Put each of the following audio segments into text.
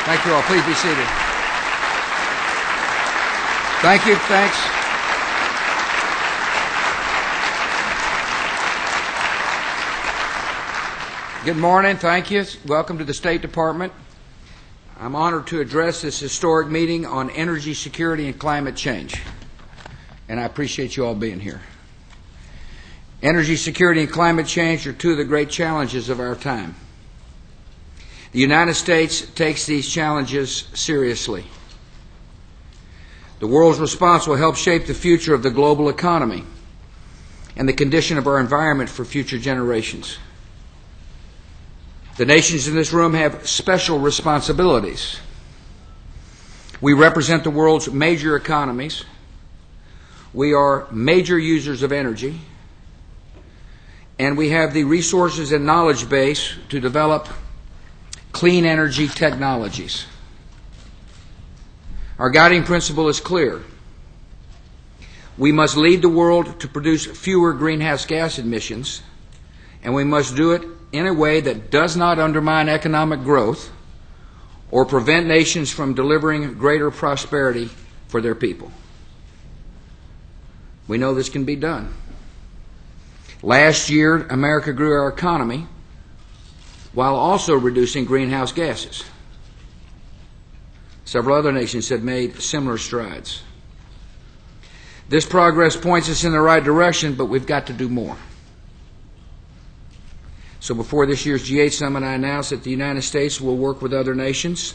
Thank you all. Please be seated. Thank you. Thanks. Good morning. Thank you. Welcome to the State Department. I'm honored to address this historic meeting on energy security and climate change, and I appreciate you all being here. Energy security and climate change are two of the great challenges of our time. The United States takes these challenges seriously. The world's response will help shape the future of the global economy and the condition of our environment for future generations. The nations in this room have special responsibilities. We represent the world's major economies. We are major users of energy, and we have the resources and knowledge base to develop clean energy technologies. Our guiding principle is clear. We must lead the world to produce fewer greenhouse gas emissions, and we must do it in a way that does not undermine economic growth or prevent nations from delivering greater prosperity for their people. We know this can be done. Last year, America grew our economy while also reducing greenhouse gases. Several other nations have made similar strides. This progress points us in the right direction, but we've got to do more. So before this year's G8 summit, I announced that the United States will work with other nations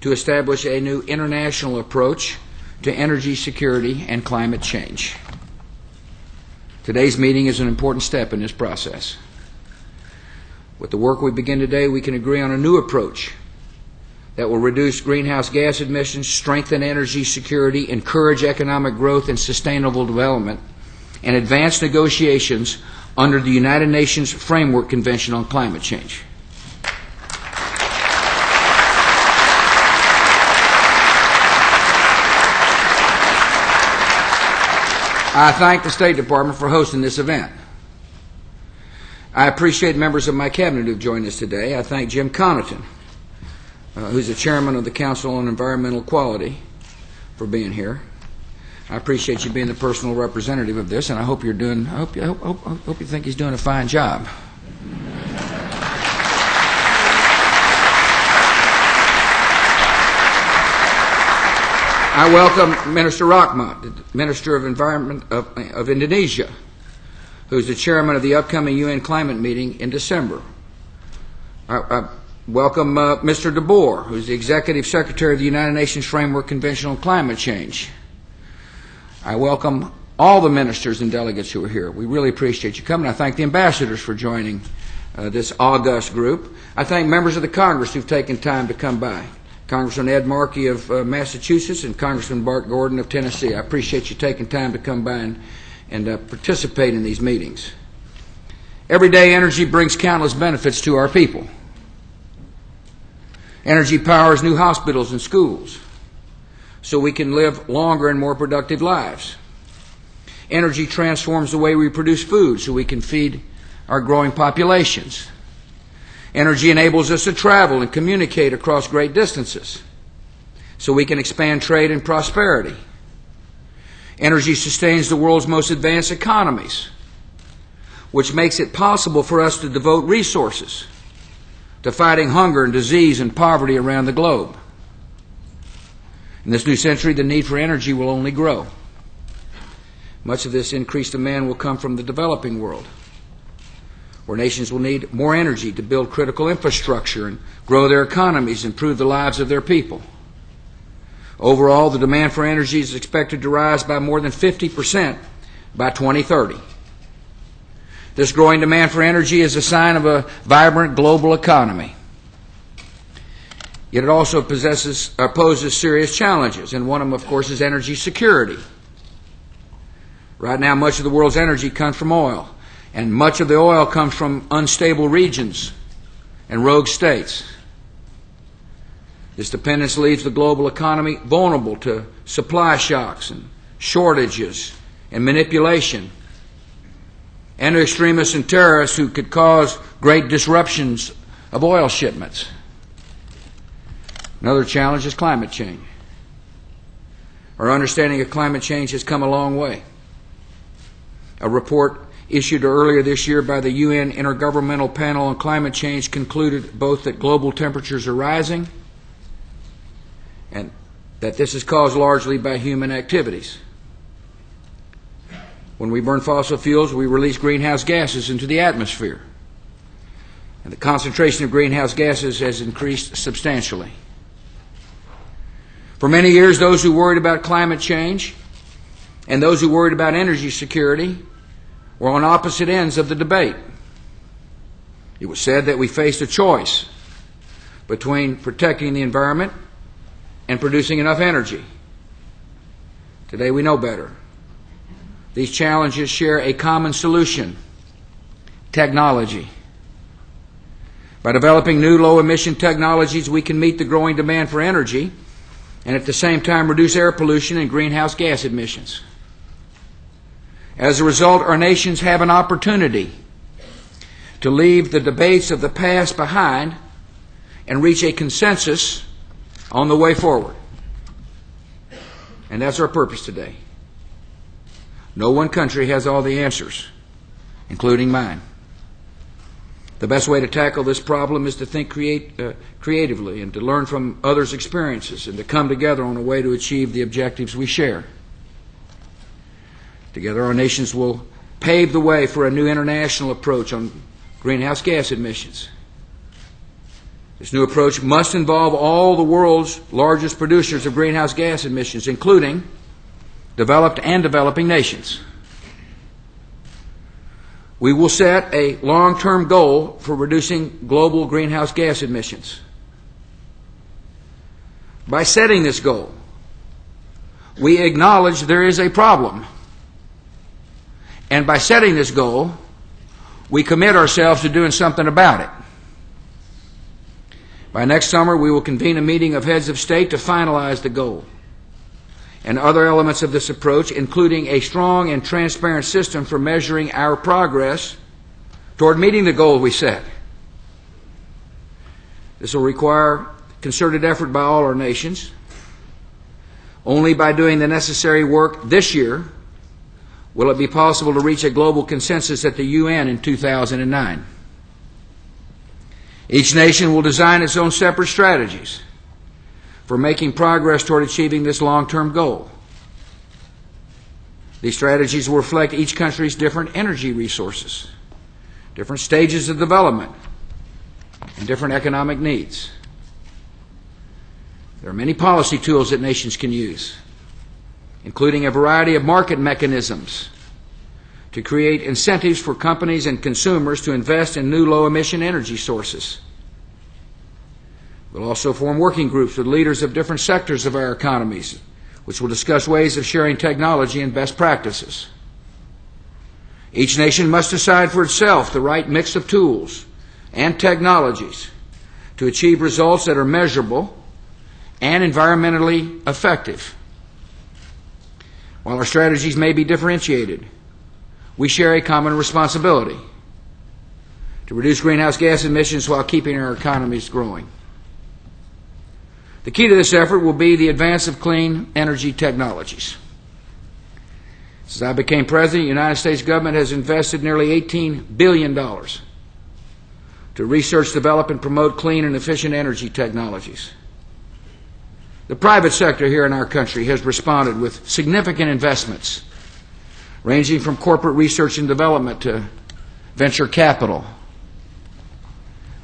to establish a new international approach to energy security and climate change. Today's meeting is an important step in this process. With the work we begin today, we can agree on a new approach that will reduce greenhouse gas emissions, strengthen energy security, encourage economic growth and sustainable development, and advance negotiations under the United Nations Framework Convention on Climate Change. I thank the State Department for hosting this event. I appreciate members of my cabinet who have joined us today. I thank Jim Connaughton, who's the chairman of the Council on Environmental Quality, for being here. I appreciate you being the personal representative of this, and I hope you're doing. I hope you think he's doing a fine job. I welcome Minister Rahmat, the Minister of Environment of Indonesia, who's the chairman of the upcoming UN climate meeting in December. I welcome Mr. De Boer, who's the Executive Secretary of the United Nations Framework Convention on Climate Change. I welcome all the ministers and delegates who are here. We really appreciate you coming. I thank the ambassadors for joining this august group. I thank members of the Congress who've taken time to come by. Congressman Ed Markey of Massachusetts and Congressman Bart Gordon of Tennessee. I appreciate you taking time to come by and participate in these meetings. Everyday energy brings countless benefits to our people. Energy powers new hospitals and schools so we can live longer and more productive lives. Energy transforms the way we produce food so we can feed our growing populations. Energy enables us to travel and communicate across great distances so we can expand trade and prosperity. Energy sustains the world's most advanced economies, which makes it possible for us to devote resources to fighting hunger and disease and poverty around the globe. In this new century, the need for energy will only grow. Much of this increased demand will come from the developing world, where nations will need more energy to build critical infrastructure and grow their economies and improve the lives of their people. Overall, the demand for energy is expected to rise by more than 50% by 2030. This growing demand for energy is a sign of a vibrant global economy. Yet it also poses serious challenges, and one of them, of course, is energy security. Right now, much of the world's energy comes from oil, and much of the oil comes from unstable regions and rogue states. This dependence leaves the global economy vulnerable to supply shocks and shortages and manipulation, and to extremists and terrorists who could cause great disruptions of oil shipments. Another challenge is climate change. Our understanding of climate change has come a long way. A report issued earlier this year by the UN Intergovernmental Panel on Climate Change concluded both that global temperatures are rising and that this is caused largely by human activities. When we burn fossil fuels, we release greenhouse gases into the atmosphere, and the concentration of greenhouse gases has increased substantially. For many years, those who worried about climate change and those who worried about energy security were on opposite ends of the debate. It was said that we faced a choice between protecting the environment and producing enough energy. Today we know better. These challenges share a common solution: technology. By developing new low-emission technologies, we can meet the growing demand for energy and at the same time reduce air pollution and greenhouse gas emissions. As a result, our nations have an opportunity to leave the debates of the past behind and reach a consensus on the way forward. And that's our purpose today. No one country has all the answers, including mine. The best way to tackle this problem is to think creatively and to learn from others' experiences and to come together on a way to achieve the objectives we share. Together, our nations will pave the way for a new international approach on greenhouse gas emissions. This new approach must involve all the world's largest producers of greenhouse gas emissions, including developed and developing nations. We will set a long-term goal for reducing global greenhouse gas emissions. By setting this goal, we acknowledge there is a problem. And by setting this goal, we commit ourselves to doing something about it. By next summer, we will convene a meeting of heads of state to finalize the goal and other elements of this approach, including a strong and transparent system for measuring our progress toward meeting the goal we set. This will require concerted effort by all our nations. Only by doing the necessary work this year will it be possible to reach a global consensus at the UN in 2009. Each nation will design its own separate strategies for making progress toward achieving this long-term goal. These strategies will reflect each country's different energy resources, different stages of development, and different economic needs. There are many policy tools that nations can use, including a variety of market mechanisms to create incentives for companies and consumers to invest in new low-emission energy sources. We'll also form working groups with leaders of different sectors of our economies, which will discuss ways of sharing technology and best practices. Each nation must decide for itself the right mix of tools and technologies to achieve results that are measurable and environmentally effective. While our strategies may be differentiated, we share a common responsibility to reduce greenhouse gas emissions while keeping our economies growing. The key to this effort will be the advance of clean energy technologies. Since I became president, the United States government has invested nearly $18 billion to research, develop, and promote clean and efficient energy technologies. The private sector here in our country has responded with significant investments, ranging from corporate research and development to venture capital.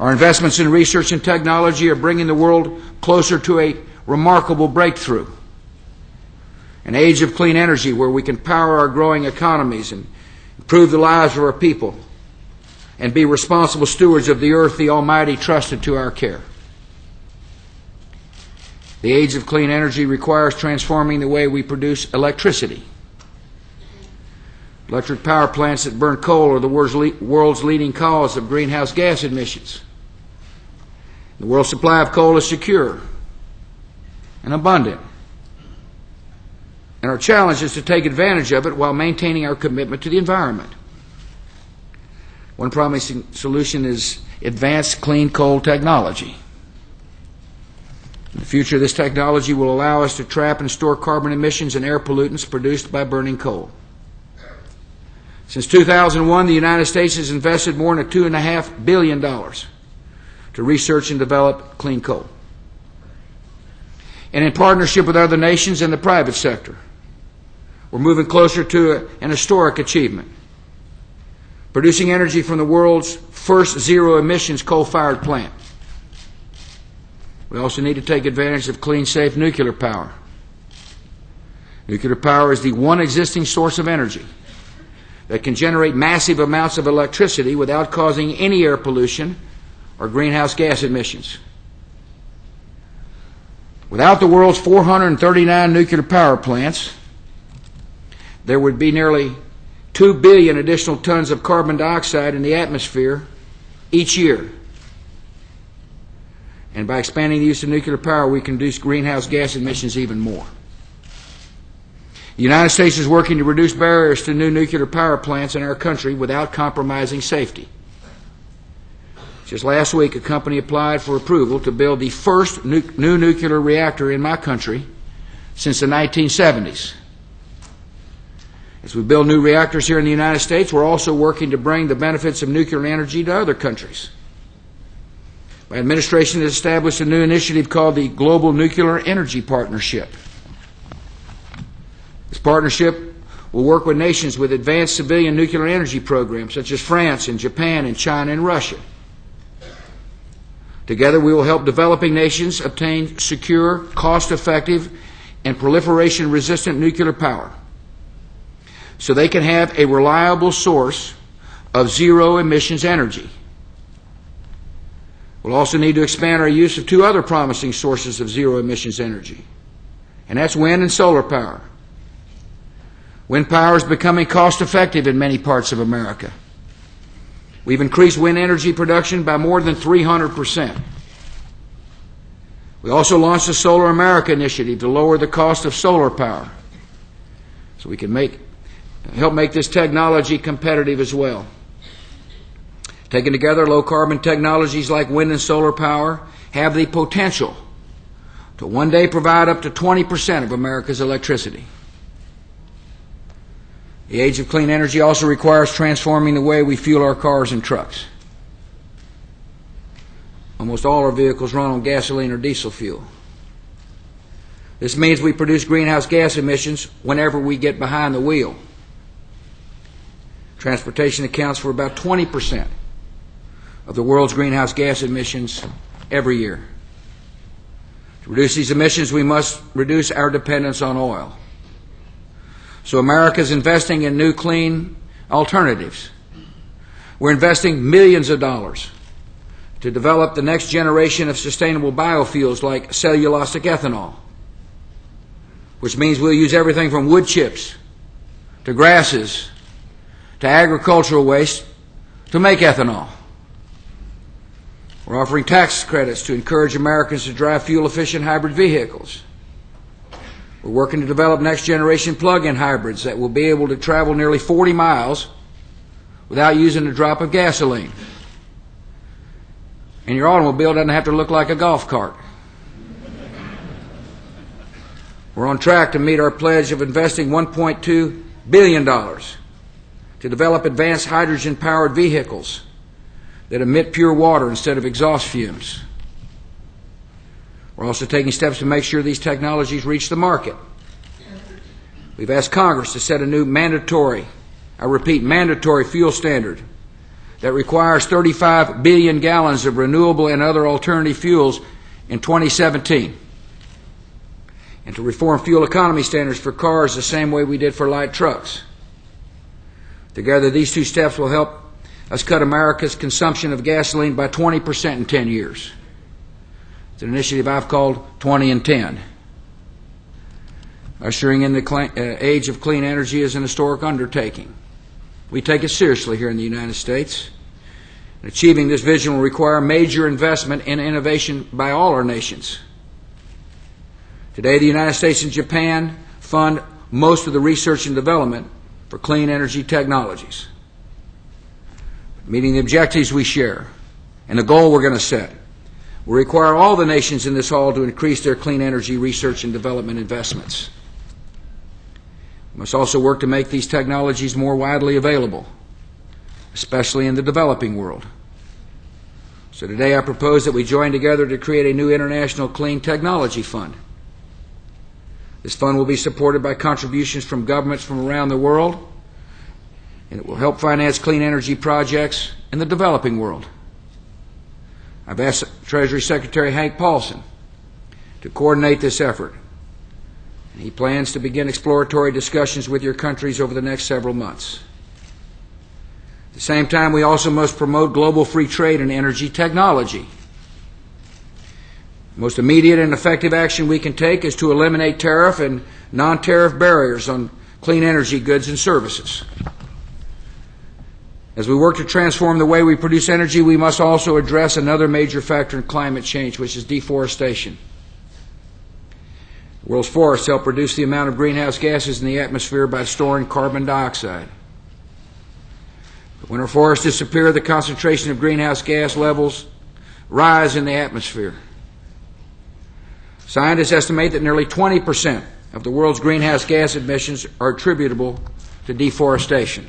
Our investments in research and technology are bringing the world closer to a remarkable breakthrough, an age of clean energy where we can power our growing economies and improve the lives of our people and be responsible stewards of the earth the Almighty trusted to our care. The age of clean energy requires transforming the way we produce electricity. Electric power plants that burn coal are the world's leading cause of greenhouse gas emissions. The world's supply of coal is secure and abundant, and our challenge is to take advantage of it while maintaining our commitment to the environment. One promising solution is advanced clean coal technology. In the future, this technology will allow us to trap and store carbon emissions and air pollutants produced by burning coal. Since 2001, the United States has invested more than $2.5 billion to research and develop clean coal. And in partnership with other nations and the private sector, we're moving closer to an historic achievement, producing energy from the world's first zero-emissions coal-fired plant. We also need to take advantage of clean, safe nuclear power. Nuclear power is the one existing source of energy that can generate massive amounts of electricity without causing any air pollution or greenhouse gas emissions. Without the world's 439 nuclear power plants, there would be nearly 2 billion additional tons of carbon dioxide in the atmosphere each year. And by expanding the use of nuclear power, we can reduce greenhouse gas emissions even more. The United States is working to reduce barriers to new nuclear power plants in our country without compromising safety. Just last week, a company applied for approval to build the first new nuclear reactor in my country since the 1970s. As we build new reactors here in the United States, we're also working to bring the benefits of nuclear energy to other countries. My administration has established a new initiative called the Global Nuclear Energy Partnership. This partnership will work with nations with advanced civilian nuclear energy programs such as France and Japan and China and Russia. Together we will help developing nations obtain secure, cost-effective, and proliferation-resistant nuclear power so they can have a reliable source of zero-emissions energy. We'll also need to expand our use of two other promising sources of zero-emissions energy, and that's wind and solar power. Wind power is becoming cost-effective in many parts of America. We've increased wind energy production by more than 300%. We also launched the Solar America initiative to lower the cost of solar power so we can help make this technology competitive as well. Taken together, low-carbon technologies like wind and solar power have the potential to one day provide up to 20% of America's electricity. The age of clean energy also requires transforming the way we fuel our cars and trucks. Almost all our vehicles run on gasoline or diesel fuel. This means we produce greenhouse gas emissions whenever we get behind the wheel. Transportation accounts for about 20% of the world's greenhouse gas emissions every year. To reduce these emissions, we must reduce our dependence on oil. So America is investing in new clean alternatives. We're investing millions of dollars to develop the next generation of sustainable biofuels like cellulosic ethanol, which means we'll use everything from wood chips to grasses to agricultural waste to make ethanol. We're offering tax credits to encourage Americans to drive fuel-efficient hybrid vehicles. We're working to develop next-generation plug-in hybrids that will be able to travel nearly 40 miles without using a drop of gasoline. And your automobile doesn't have to look like a golf cart. We're on track to meet our pledge of investing $1.2 billion to develop advanced hydrogen-powered vehicles that emit pure water instead of exhaust fumes. We're also taking steps to make sure these technologies reach the market. We've asked Congress to set a new mandatory fuel standard that requires 35 billion gallons of renewable and other alternative fuels in 2017, and to reform fuel economy standards for cars the same way we did for light trucks. Together, these two steps will help us cut America's consumption of gasoline by 20% in 10 years. It's an initiative I've called 20 and 10. Ushering in the age of clean energy is an historic undertaking. We take it seriously here in the United States. And achieving this vision will require major investment in innovation by all our nations. Today, the United States and Japan fund most of the research and development for clean energy technologies. Meeting the objectives we share and the goal we're going to set will require all the nations in this hall to increase their clean energy research and development investments. We must also work to make these technologies more widely available, especially in the developing world. So today I propose that we join together to create a new international clean technology fund. This fund will be supported by contributions from governments from around the world, and it will help finance clean energy projects in the developing world. I've asked Treasury Secretary Hank Paulson to coordinate this effort. He plans to begin exploratory discussions with your countries over the next several months. At the same time, we also must promote global free trade in energy technology. The most immediate and effective action we can take is to eliminate tariff and non-tariff barriers on clean energy goods and services. As we work to transform the way we produce energy, we must also address another major factor in climate change, which is deforestation. The world's forests help reduce the amount of greenhouse gases in the atmosphere by storing carbon dioxide. But when our forests disappear, the concentration of greenhouse gas levels rise in the atmosphere. Scientists estimate that nearly 20% of the world's greenhouse gas emissions are attributable to deforestation.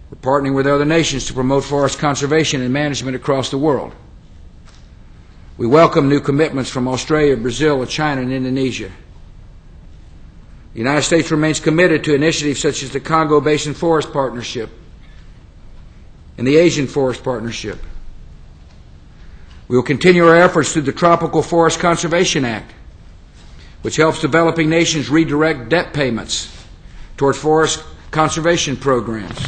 We're partnering with other nations to promote forest conservation and management across the world. We welcome new commitments from Australia, Brazil, China, and Indonesia. The United States remains committed to initiatives such as the Congo Basin Forest Partnership and the Asian Forest Partnership. We will continue our efforts through the Tropical Forest Conservation Act, which helps developing nations redirect debt payments toward forest conservation programs.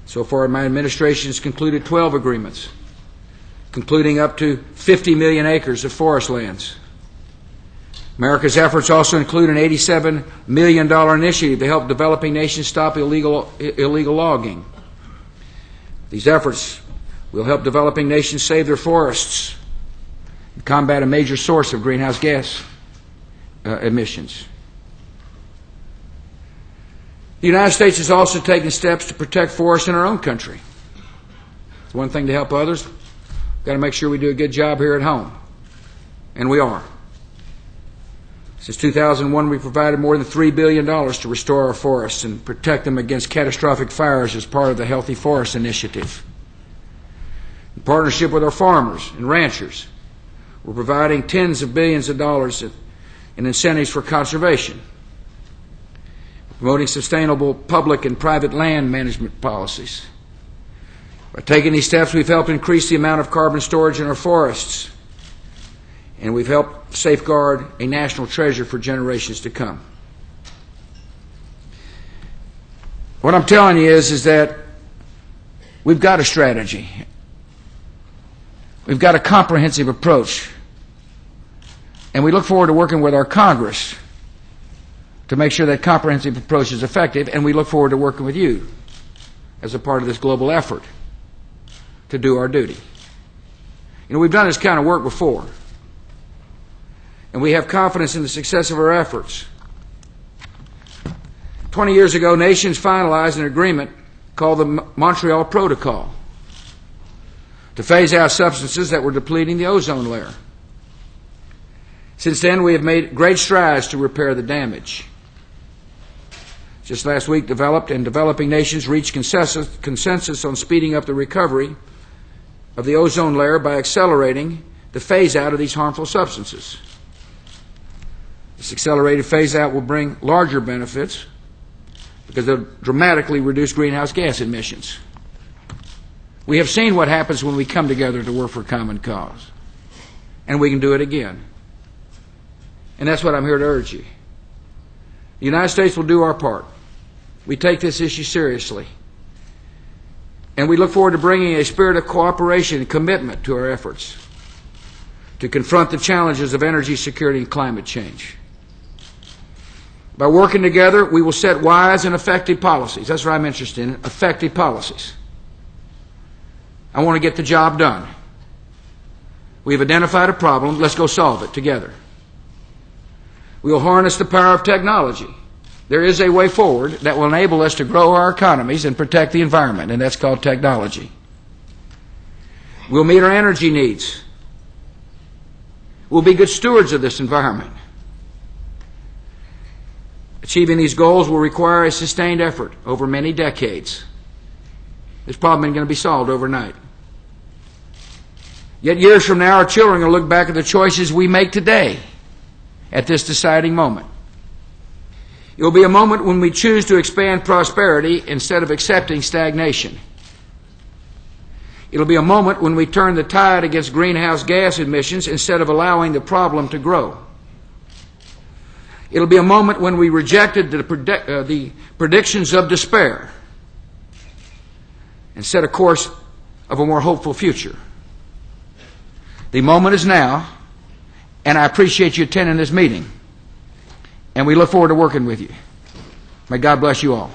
So far, my administration has concluded 12 agreements, concluding up to 50 million acres of forest lands. America's efforts also include an $87 million initiative to help developing nations stop illegal logging. These efforts will help developing nations save their forests and combat a major source of greenhouse gas emissions. The United States has also taken steps to protect forests in our own country. It's one thing to help others. We've got to make sure we do a good job here at home. And we are. Since 2001, we've provided more than $3 billion to restore our forests and protect them against catastrophic fires as part of the Healthy Forest Initiative. In partnership with our farmers and ranchers, we're providing tens of billions of dollars in incentives for conservation, promoting sustainable public and private land management policies. By taking these steps, we've helped increase the amount of carbon storage in our forests, and we've helped safeguard a national treasure for generations to come. What I'm telling you is that we've got a strategy. We've got a comprehensive approach, and we look forward to working with our Congress to make sure that comprehensive approach is effective, and we look forward to working with you as a part of this global effort to do our duty. You know, we've done this kind of work before, and we have confidence in the success of our efforts. 20 years ago, nations finalized an agreement called the Montreal Protocol to phase out substances that were depleting the ozone layer. Since then, we have made great strides to repair the damage. Just last week, developed and developing nations reached consensus on speeding up the recovery of the ozone layer by accelerating the phase-out of these harmful substances. This accelerated phase-out will bring larger benefits because they'll dramatically reduce greenhouse gas emissions. We have seen what happens when we come together to work for a common cause, and we can do it again. And that's what I'm here to urge you. The United States will do our part. We take this issue seriously, and we look forward to bringing a spirit of cooperation and commitment to our efforts to confront the challenges of energy security and climate change. By working together, we will set wise and effective policies. That's what I'm interested in, effective policies. I want to get the job done. We've identified a problem. Let's go solve it together. We will harness the power of technology. There is a way forward that will enable us to grow our economies and protect the environment, and that's called technology. We'll meet our energy needs. We'll be good stewards of this environment. Achieving these goals will require a sustained effort over many decades. This problem isn't going to be solved overnight. Yet years from now, our children will look back at the choices we make today at this deciding moment. It will be a moment when we choose to expand prosperity instead of accepting stagnation. It'll be a moment when we turn the tide against greenhouse gas emissions instead of allowing the problem to grow. It'll be a moment when we rejected the predictions of despair and set a course of a more hopeful future. The moment is now, and I appreciate you attending this meeting. And we look forward to working with you. May God bless you all.